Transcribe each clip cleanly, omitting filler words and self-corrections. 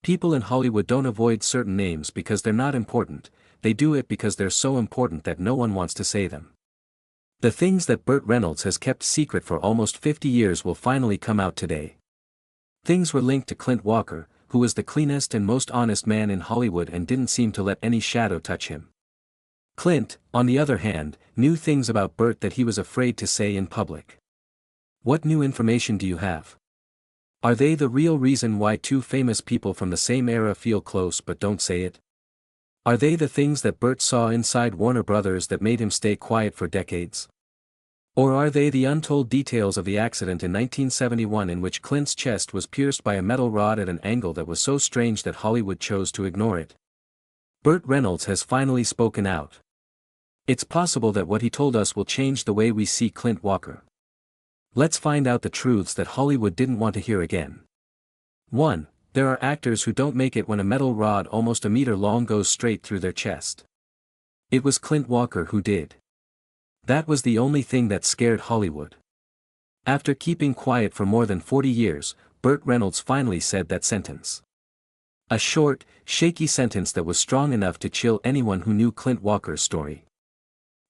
People in Hollywood don't avoid certain names because they're not important, they do it because they're so important that no one wants to say them. The things that Burt Reynolds has kept secret for almost 50 years will finally come out today. Things were linked to Clint Walker, who was the cleanest and most honest man in Hollywood and didn't seem to let any shadow touch him. Clint, on the other hand, knew things about Burt that he was afraid to say in public. What new information do you have? Are they the real reason why two famous people from the same era feel close but don't say it? Are they the things that Burt saw inside Warner Brothers that made him stay quiet for decades? Or are they the untold details of the accident in 1971 in which Clint's chest was pierced by a metal rod at an angle that was so strange that Hollywood chose to ignore it? Burt Reynolds has finally spoken out. It's possible that what he told us will change the way we see Clint Walker. Let's find out the truths that Hollywood didn't want to hear again. 1. There are actors who don't make it when a metal rod almost a meter long goes straight through their chest. It was Clint Walker who did. That was the only thing that scared Hollywood. After keeping quiet for more than 40 years, Burt Reynolds finally said that sentence. A short, shaky sentence that was strong enough to chill anyone who knew Clint Walker's story.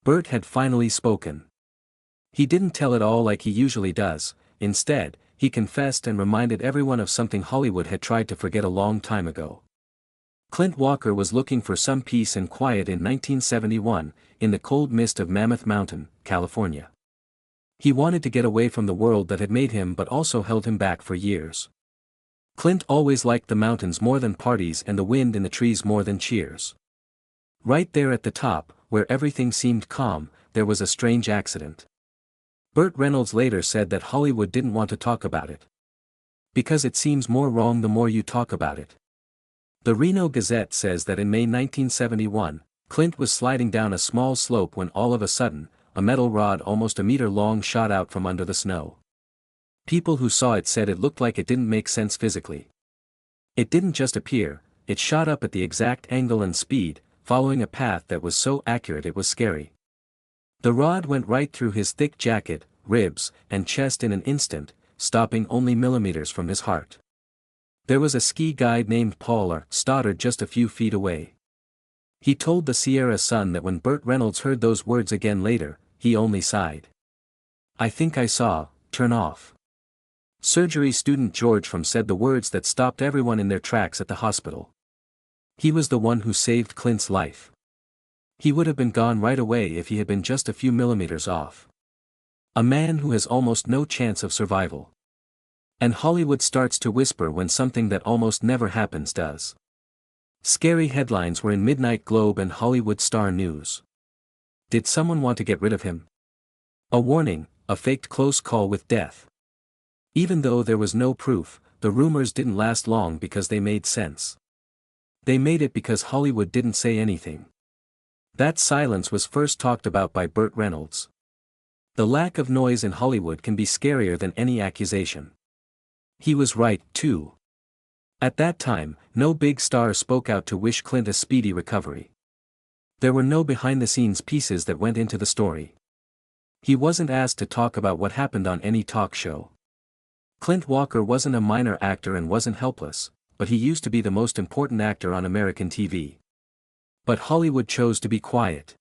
Burt had finally spoken. He didn't tell it all like he usually does. Instead, he confessed and reminded everyone of something Hollywood had tried to forget a long time ago. Clint Walker was looking for some peace and quiet in 1971, in the cold mist of Mammoth Mountain, California. He wanted to get away from the world that had made him but also held him back for years. Clint always liked the mountains more than parties and the wind in the trees more than cheers. Right there at the top, where everything seemed calm, there was a strange accident. Burt Reynolds later said that Hollywood didn't want to talk about it. Because it seems more wrong the more you talk about it. The Reno Gazette says that in May 1971, Clint was sliding down a small slope when all of a sudden, a metal rod almost a meter long shot out from under the snow. People who saw it said it looked like it didn't make sense physically. It didn't just appear, it shot up at the exact angle and speed, following a path that was so accurate it was scary. The rod went right through his thick jacket, ribs, and chest in an instant, stopping only millimeters from his heart. There was a ski guide named Paul Stoddard just a few feet away. He told the Sierra Sun that when Burt Reynolds heard those words again later, he only sighed. I think I saw, turn off. Surgery student George from said the words that stopped everyone in their tracks at the hospital. He was the one who saved Clint's life. He would have been gone right away if he had been just a few millimeters off. A man who has almost no chance of survival. And Hollywood starts to whisper when something that almost never happens does. Scary headlines were in Midnight Globe and Hollywood Star News. Did someone want to get rid of him? A warning, a faked close call with death. Even though there was no proof, the rumors didn't last long because they made sense. They made it because Hollywood didn't say anything. That silence was first talked about by Burt Reynolds. The lack of noise in Hollywood can be scarier than any accusation. He was right, too. At that time, no big star spoke out to wish Clint a speedy recovery. There were no behind-the-scenes pieces that went into the story. He wasn't asked to talk about what happened on any talk show. Clint Walker wasn't a minor actor and wasn't helpless, but he used to be the most important actor on American TV. But Hollywood chose to be quiet.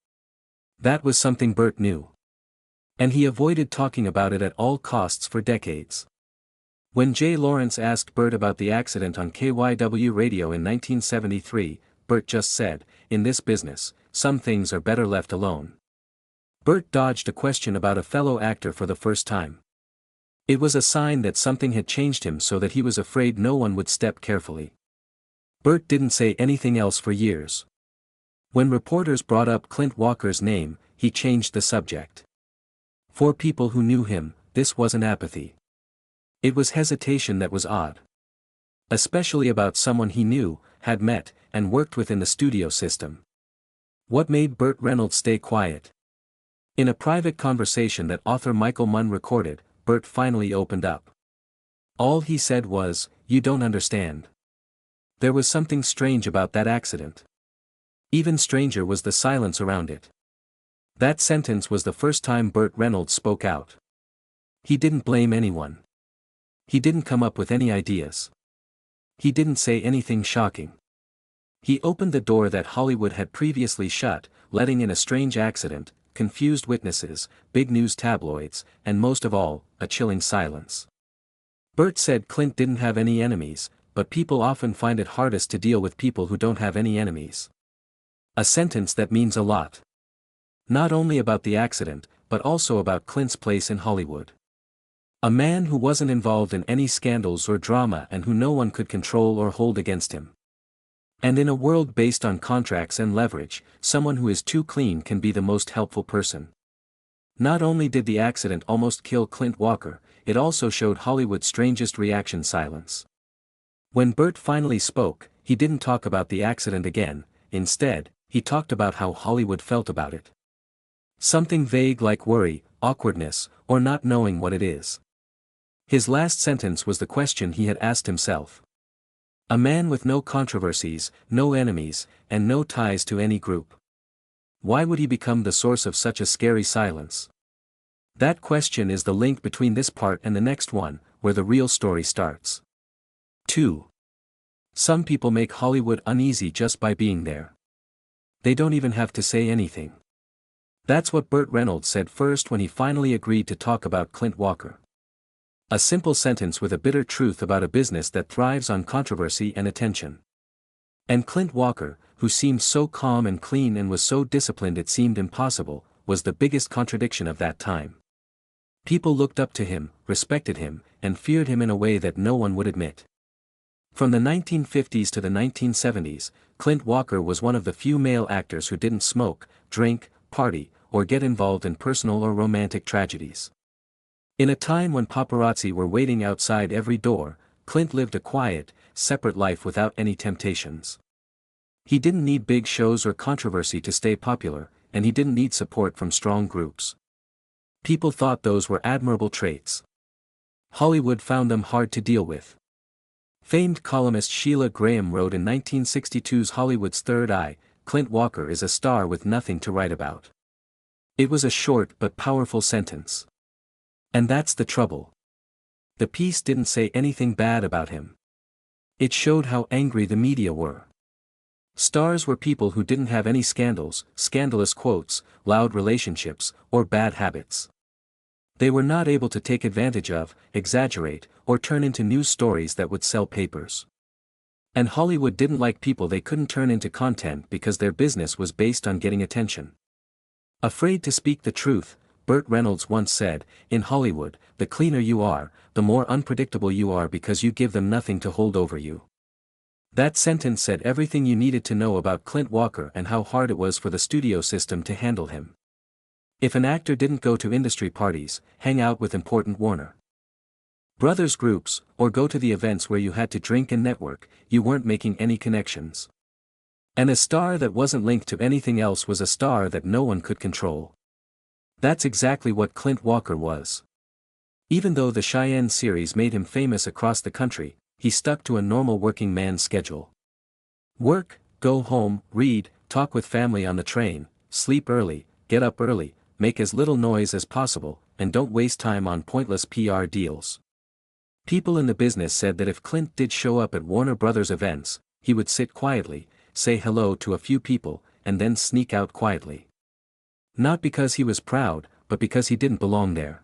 That was something Burt knew. And he avoided talking about it at all costs for decades. When Jay Lawrence asked Burt about the accident on KYW radio in 1973, Burt just said, "In this business, some things are better left alone." Burt dodged a question about a fellow actor for the first time. It was a sign that something had changed him so that he was afraid no one would step carefully. Burt didn't say anything else for years. When reporters brought up Clint Walker's name, he changed the subject. For people who knew him, this wasn't apathy. It was hesitation that was odd. Especially about someone he knew, had met, and worked with in the studio system. What made Burt Reynolds stay quiet? In a private conversation that author Michael Munn recorded, Burt finally opened up. All he said was, "You don't understand." There was something strange about that accident. Even stranger was the silence around it. That sentence was the first time Burt Reynolds spoke out. He didn't blame anyone. He didn't come up with any ideas. He didn't say anything shocking. He opened the door that Hollywood had previously shut, letting in a strange accident, confused witnesses, big news tabloids, and most of all, a chilling silence. Burt said Clint didn't have any enemies, but people often find it hardest to deal with people who don't have any enemies. A sentence that means a lot. Not only about the accident, but also about Clint's place in Hollywood. A man who wasn't involved in any scandals or drama and who no one could control or hold against him. And in a world based on contracts and leverage, someone who is too clean can be the most helpful person. Not only did the accident almost kill Clint Walker, it also showed Hollywood's strangest reaction: silence. When Burt finally spoke, he didn't talk about the accident again. Instead, he talked about how Hollywood felt about it. Something vague like worry, awkwardness, or not knowing what it is. His last sentence was the question he had asked himself. A man with no controversies, no enemies, and no ties to any group. Why would he become the source of such a scary silence? That question is the link between this part and the next one, where the real story starts. 2. Some people make Hollywood uneasy just by being there. They don't even have to say anything. That's what Burt Reynolds said first when he finally agreed to talk about Clint Walker. A simple sentence with a bitter truth about a business that thrives on controversy and attention. And Clint Walker, who seemed so calm and clean and was so disciplined it seemed impossible, was the biggest contradiction of that time. People looked up to him, respected him, and feared him in a way that no one would admit. From the 1950s to the 1970s, Clint Walker was one of the few male actors who didn't smoke, drink, party, or get involved in personal or romantic tragedies. In a time when paparazzi were waiting outside every door, Clint lived a quiet, separate life without any temptations. He didn't need big shows or controversy to stay popular, and he didn't need support from strong groups. People thought those were admirable traits. Hollywood found them hard to deal with. Famed columnist Sheila Graham wrote in 1962's Hollywood's Third Eye, "Clint Walker is a star with nothing to write about." It was a short but powerful sentence. And that's the trouble. The piece didn't say anything bad about him. It showed how angry the media were. Stars were people who didn't have any scandals, scandalous quotes, loud relationships, or bad habits. They were not able to take advantage of, exaggerate, or turn into news stories that would sell papers. And Hollywood didn't like people they couldn't turn into content because their business was based on getting attention. Afraid to speak the truth, Burt Reynolds once said, "In Hollywood, the cleaner you are, the more unpredictable you are because you give them nothing to hold over you." That sentence said everything you needed to know about Clint Walker and how hard it was for the studio system to handle him. If an actor didn't go to industry parties, hang out with important Warner Brothers groups, or go to the events where you had to drink and network, you weren't making any connections. And a star that wasn't linked to anything else was a star that no one could control. That's exactly what Clint Walker was. Even though the Cheyenne series made him famous across the country, he stuck to a normal working man's schedule. Work, go home, read, talk with family on the train, sleep early, get up early, make as little noise as possible, and don't waste time on pointless PR deals. People in the business said that if Clint did show up at Warner Brothers events, he would sit quietly, say hello to a few people, and then sneak out quietly. Not because he was proud, but because he didn't belong there.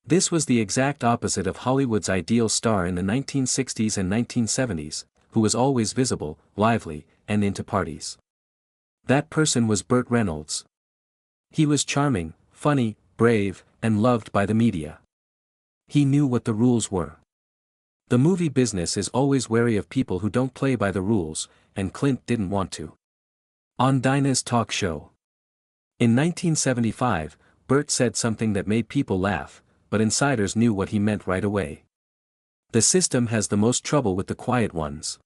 This was the exact opposite of Hollywood's ideal star in the 1960s and 1970s, who was always visible, lively, and into parties. That person was Burt Reynolds. He was charming, funny, brave, and loved by the media. He knew what the rules were. The movie business is always wary of people who don't play by the rules, and Clint didn't want to. On Dinah's talk show in 1975, Burt said something that made people laugh, but insiders knew what he meant right away. "The system has the most trouble with the quiet ones."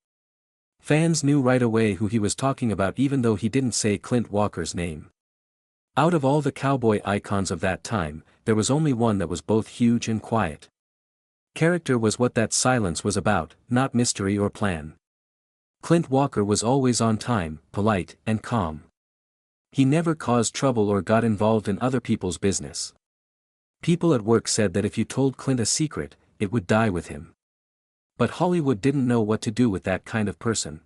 Fans knew right away who he was talking about even though he didn't say Clint Walker's name. Out of all the cowboy icons of that time, there was only one that was both huge and quiet. Character was what that silence was about, not mystery or plan. Clint Walker was always on time, polite, and calm. He never caused trouble or got involved in other people's business. People at work said that if you told Clint a secret, it would die with him. But Hollywood didn't know what to do with that kind of person.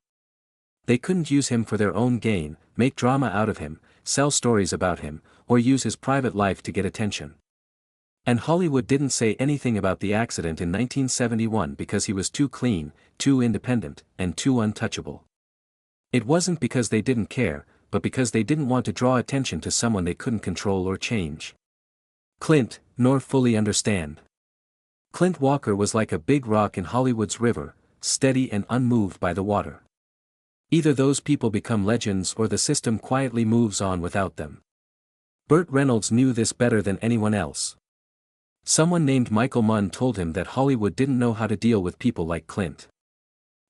They couldn't use him for their own gain, make drama out of him, sell stories about him, or use his private life to get attention. And Hollywood didn't say anything about the accident in 1971 because he was too clean, too independent, and too untouchable. It wasn't because they didn't care, but because they didn't want to draw attention to someone they couldn't control or change. Clint, nor fully understand. Clint Walker was like a big rock in Hollywood's river, steady and unmoved by the water. Either those people become legends or the system quietly moves on without them. Burt Reynolds knew this better than anyone else. Someone named Michael Munn told him that Hollywood didn't know how to deal with people like Clint.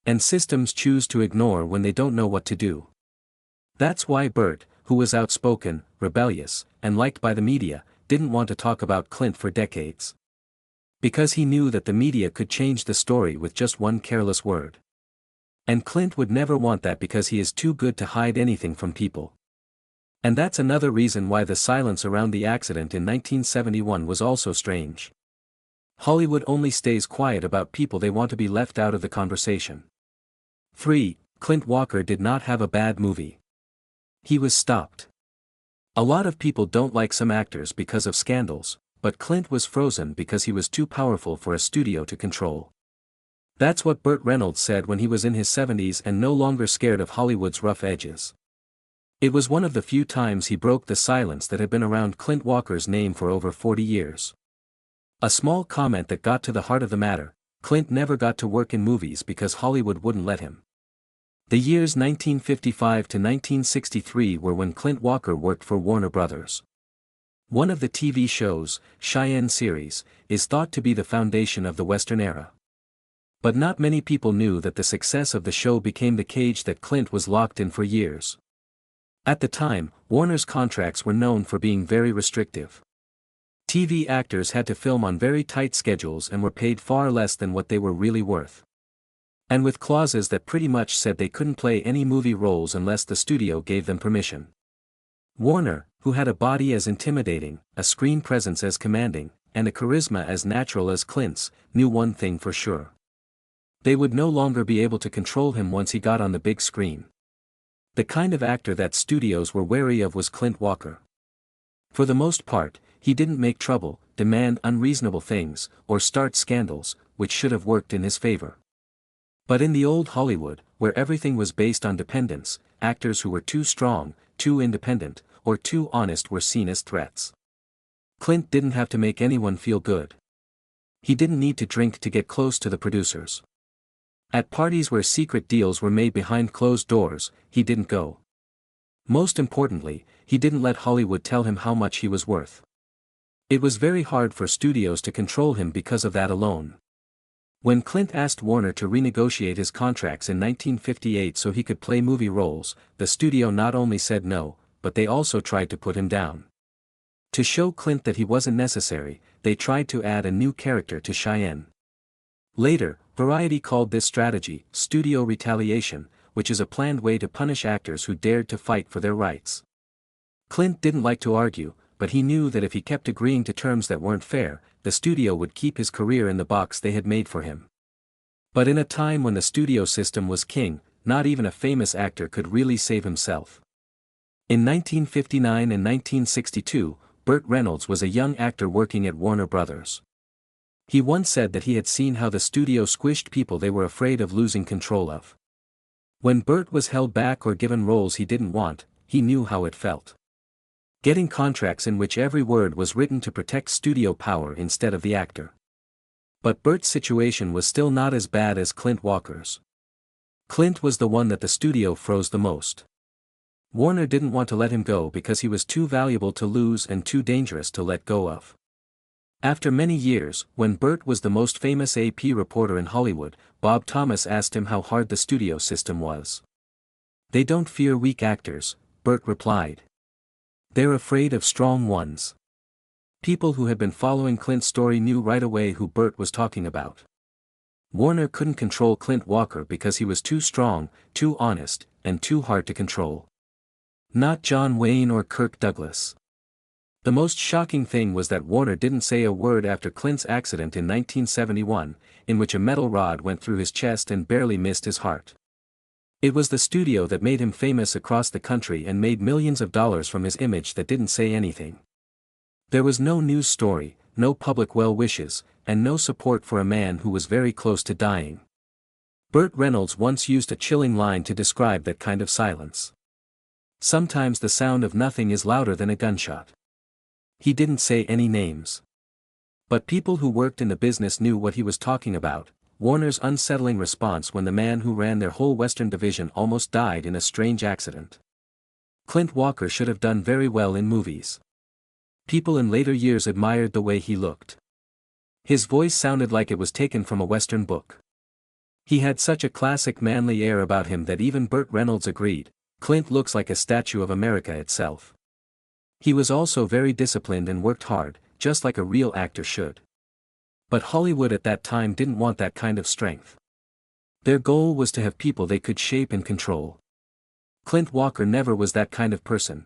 And systems choose to ignore when they don't know what to do. That's why Burt, who was outspoken, rebellious, and liked by the media, didn't want to talk about Clint for decades. Because he knew that the media could change the story with just one careless word. And Clint would never want that because he is too good to hide anything from people. And that's another reason why the silence around the accident in 1971 was also strange. Hollywood only stays quiet about people they want to be left out of the conversation. 3. Clint Walker did not have a bad movie. He was stopped. A lot of people don't like some actors because of scandals, but Clint was frozen because he was too powerful for a studio to control. That's what Burt Reynolds said when he was in his 70s and no longer scared of Hollywood's rough edges. It was one of the few times he broke the silence that had been around Clint Walker's name for over 40 years. A small comment that got to the heart of the matter: Clint never got to work in movies because Hollywood wouldn't let him. The years 1955 to 1963 were when Clint Walker worked for Warner Brothers. One of the TV shows, Cheyenne series, is thought to be the foundation of the Western era. But not many people knew that the success of the show became the cage that Clint was locked in for years. At the time, Warner's contracts were known for being very restrictive. TV actors had to film on very tight schedules and were paid far less than what they were really worth. And with clauses that pretty much said they couldn't play any movie roles unless the studio gave them permission. Warner, who had a body as intimidating, a screen presence as commanding, and a charisma as natural as Clint's, knew one thing for sure. They would no longer be able to control him once he got on the big screen. The kind of actor that studios were wary of was Clint Walker. For the most part, he didn't make trouble, demand unreasonable things, or start scandals, which should have worked in his favor. But in the old Hollywood, where everything was based on dependence, actors who were too strong, too independent, or too honest were seen as threats. Clint didn't have to make anyone feel good. He didn't need to drink to get close to the producers. At parties where secret deals were made behind closed doors, he didn't go. Most importantly, he didn't let Hollywood tell him how much he was worth. It was very hard for studios to control him because of that alone. When Clint asked Warner to renegotiate his contracts in 1958 so he could play movie roles, the studio not only said no, but they also tried to put him down. To show Clint that he wasn't necessary, they tried to add a new character to Cheyenne. Later, Variety called this strategy studio retaliation, which is a planned way to punish actors who dared to fight for their rights. Clint didn't like to argue, but he knew that if he kept agreeing to terms that weren't fair, the studio would keep his career in the box they had made for him. But in a time when the studio system was king, not even a famous actor could really save himself. In 1959 and 1962, Burt Reynolds was a young actor working at Warner Brothers. He once said that he had seen how the studio squished people they were afraid of losing control of. When Burt was held back or given roles he didn't want, he knew how it felt. Getting contracts in which every word was written to protect studio power instead of the actor. But Burt's situation was still not as bad as Clint Walker's. Clint was the one that the studio froze the most. Warner didn't want to let him go because he was too valuable to lose and too dangerous to let go of. After many years, when Burt was the most famous AP reporter in Hollywood, Bob Thomas asked him how hard the studio system was. "They don't fear weak actors," Burt replied. "They're afraid of strong ones." People who had been following Clint's story knew right away who Burt was talking about. Warner couldn't control Clint Walker because he was too strong, too honest, and too hard to control. Not John Wayne or Kirk Douglas. The most shocking thing was that Warner didn't say a word after Clint's accident in 1971, in which a metal rod went through his chest and barely missed his heart. It was the studio that made him famous across the country and made millions of dollars from his image that didn't say anything. There was no news story, no public well wishes, and no support for a man who was very close to dying. Burt Reynolds once used a chilling line to describe that kind of silence. Sometimes the sound of nothing is louder than a gunshot. He didn't say any names. But people who worked in the business knew what he was talking about. Warner's unsettling response when the man who ran their whole Western division almost died in a strange accident. Clint Walker should have done very well in movies. People in later years admired the way he looked. His voice sounded like it was taken from a Western book. He had such a classic manly air about him that even Burt Reynolds agreed, Clint looks like a statue of America itself. He was also very disciplined and worked hard, just like a real actor should. But Hollywood at that time didn't want that kind of strength. Their goal was to have people they could shape and control. Clint Walker never was that kind of person.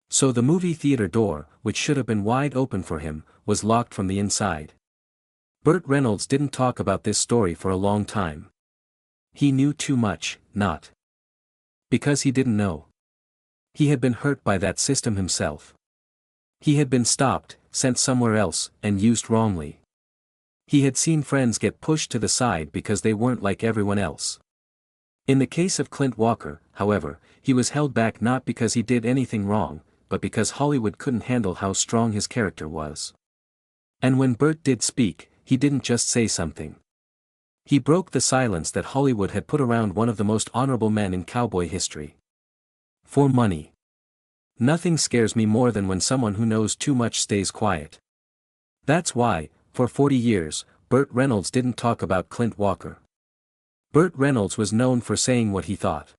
So the movie theater door, which should have been wide open for him, was locked from the inside. Burt Reynolds didn't talk about this story for a long time. He knew too much, not because he didn't know. He had been hurt by that system himself. He had been stopped, sent somewhere else, and used wrongly. He had seen friends get pushed to the side because they weren't like everyone else. In the case of Clint Walker, however, he was held back not because he did anything wrong, but because Hollywood couldn't handle how strong his character was. And when Burt did speak, he didn't just say something. He broke the silence that Hollywood had put around one of the most honorable men in cowboy history. For money. Nothing scares me more than when someone who knows too much stays quiet. That's why, for 40 years, Burt Reynolds didn't talk about Clint Walker. Burt Reynolds was known for saying what he thought.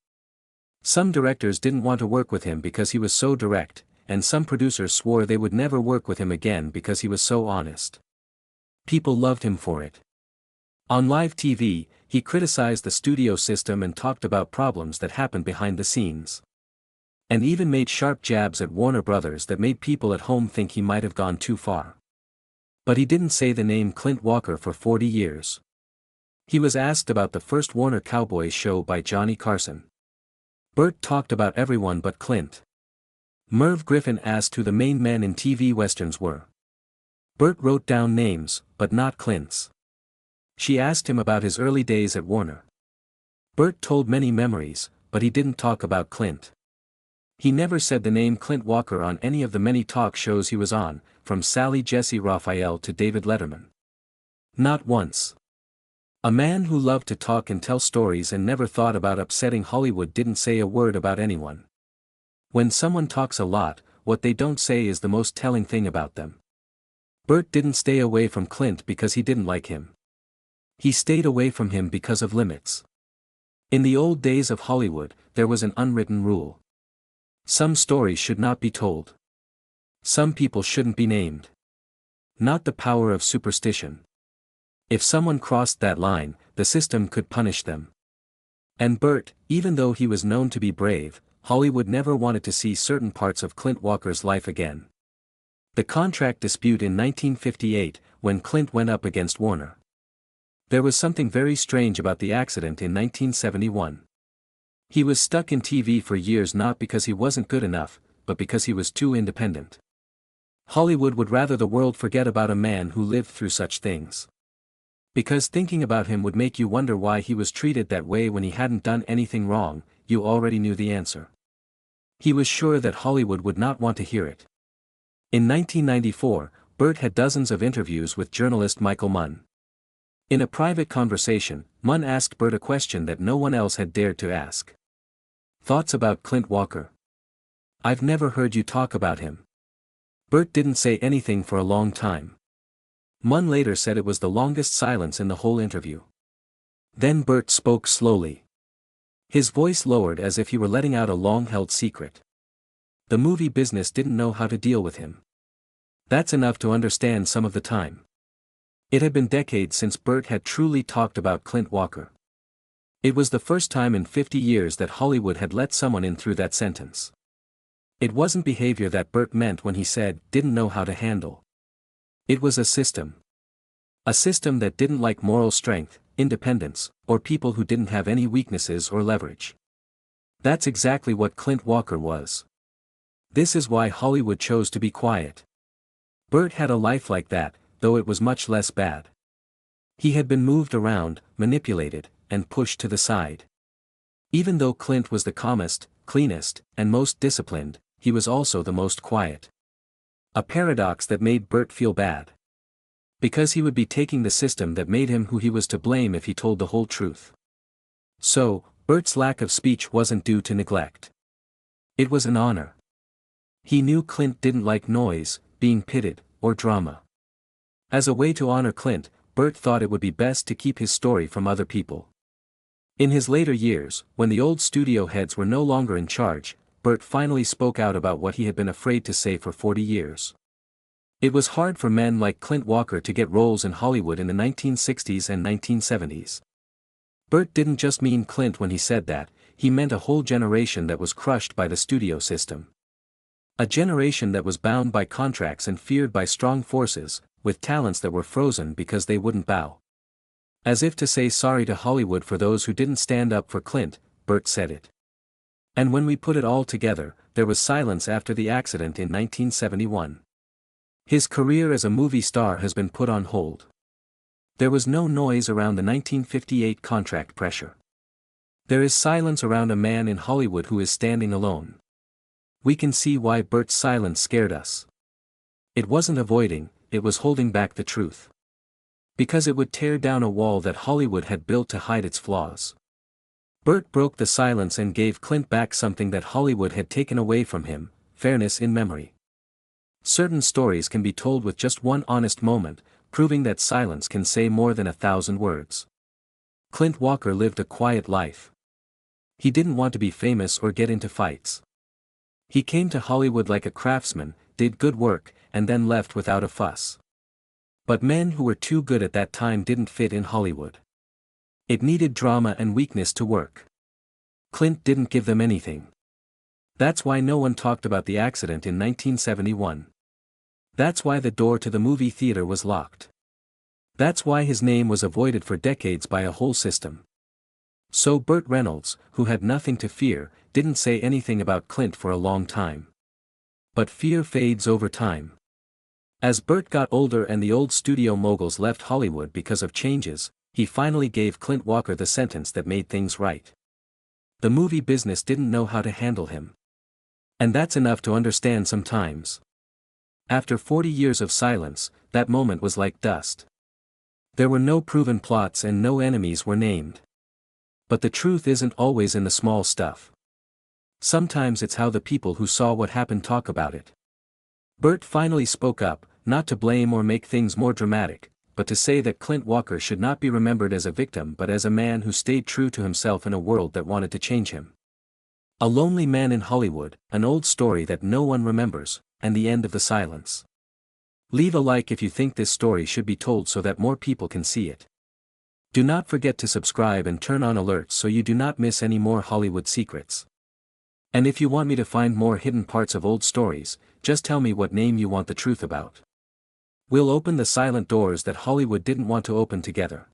Some directors didn't want to work with him because he was so direct, and some producers swore they would never work with him again because he was so honest. People loved him for it. On live TV, he criticized the studio system and talked about problems that happened behind the scenes. And even made sharp jabs at Warner Brothers that made people at home think he might have gone too far. But he didn't say the name Clint Walker for 40 years. He was asked about the first Warner Cowboys show by Johnny Carson. Burt talked about everyone but Clint. Merv Griffin asked who the main men in TV westerns were. Burt wrote down names, but not Clint's. She asked him about his early days at Warner. Burt told many memories, but he didn't talk about Clint. He never said the name Clint Walker on any of the many talk shows he was on, from Sally Jesse Raphael to David Letterman. Not once. A man who loved to talk and tell stories and never thought about upsetting Hollywood didn't say a word about anyone. When someone talks a lot, what they don't say is the most telling thing about them. Burt didn't stay away from Clint because he didn't like him. He stayed away from him because of limits. In the old days of Hollywood, there was an unwritten rule. Some stories should not be told. Some people shouldn't be named. Not the power of superstition. If someone crossed that line, the system could punish them. And Burt, even though he was known to be brave, Hollywood never wanted to see certain parts of Clint Walker's life again. The contract dispute in 1958, when Clint went up against Warner. There was something very strange about the accident in 1971. He was stuck in TV for years not because he wasn't good enough, but because he was too independent. Hollywood would rather the world forget about a man who lived through such things. Because thinking about him would make you wonder why he was treated that way when he hadn't done anything wrong. You already knew the answer. He was sure that Hollywood would not want to hear it. In 1994, Burt had dozens of interviews with journalist Michael Munn. In a private conversation, Munn asked Burt a question that no one else had dared to ask. Thoughts about Clint Walker? I've never heard you talk about him. Burt didn't say anything for a long time. Munn later said it was the longest silence in the whole interview. Then Burt spoke slowly. His voice lowered as if he were letting out a long-held secret. The movie business didn't know how to deal with him. That's enough to understand some of the time. It had been decades since Burt had truly talked about Clint Walker. It was the first time in 50 years that Hollywood had let someone in through that sentence. It wasn't behavior that Burt meant when he said, didn't know how to handle. It was a system. A system that didn't like moral strength, independence, or people who didn't have any weaknesses or leverage. That's exactly what Clint Walker was. This is why Hollywood chose to be quiet. Burt had a life like that, though it was much less bad. He had been moved around, manipulated, and pushed to the side. Even though Clint was the calmest, cleanest, and most disciplined, he was also the most quiet. A paradox that made Burt feel bad. Because he would be taking the system that made him who he was to blame if he told the whole truth. So, Burt's lack of speech wasn't due to neglect. It was an honor. He knew Clint didn't like noise, being pitted, or drama. As a way to honor Clint, Burt thought it would be best to keep his story from other people. In his later years, when the old studio heads were no longer in charge, Burt finally spoke out about what he had been afraid to say for 40 years. It was hard for men like Clint Walker to get roles in Hollywood in the 1960s and 1970s. Burt didn't just mean Clint when he said that, he meant a whole generation that was crushed by the studio system. A generation that was bound by contracts and feared by strong forces, with talents that were frozen because they wouldn't bow. As if to say sorry to Hollywood for those who didn't stand up for Clint, Burt said it. And when we put it all together, there was silence after the accident in 1971. His career as a movie star has been put on hold. There was no noise around the 1958 contract pressure. There is silence around a man in Hollywood who is standing alone. We can see why Burt's silence scared us. It wasn't avoiding, it was holding back the truth. Because it would tear down a wall that Hollywood had built to hide its flaws. Burt broke the silence and gave Clint back something that Hollywood had taken away from him, fairness in memory. Certain stories can be told with just one honest moment, proving that silence can say more than 1,000 words. Clint Walker lived a quiet life. He didn't want to be famous or get into fights. He came to Hollywood like a craftsman, did good work, and then left without a fuss. But men who were too good at that time didn't fit in Hollywood. It needed drama and weakness to work. Clint didn't give them anything. That's why no one talked about the accident in 1971. That's why the door to the movie theater was locked. That's why his name was avoided for decades by a whole system. So Burt Reynolds, who had nothing to fear, didn't say anything about Clint for a long time. But fear fades over time. As Burt got older and the old studio moguls left Hollywood because of changes, he finally gave Clint Walker the sentence that made things right. The movie business didn't know how to handle him. And that's enough to understand sometimes. After 40 years of silence, that moment was like dust. There were no proven plots and no enemies were named. But the truth isn't always in the small stuff. Sometimes it's how the people who saw what happened talk about it. Burt finally spoke up, not to blame or make things more dramatic, but to say that Clint Walker should not be remembered as a victim but as a man who stayed true to himself in a world that wanted to change him. A lonely man in Hollywood, an old story that no one remembers, and the end of the silence. Leave a like if you think this story should be told so that more people can see it. Do not forget to subscribe and turn on alerts so you do not miss any more Hollywood secrets. And if you want me to find more hidden parts of old stories, just tell me what name you want the truth about. We'll open the silent doors that Hollywood didn't want to open together.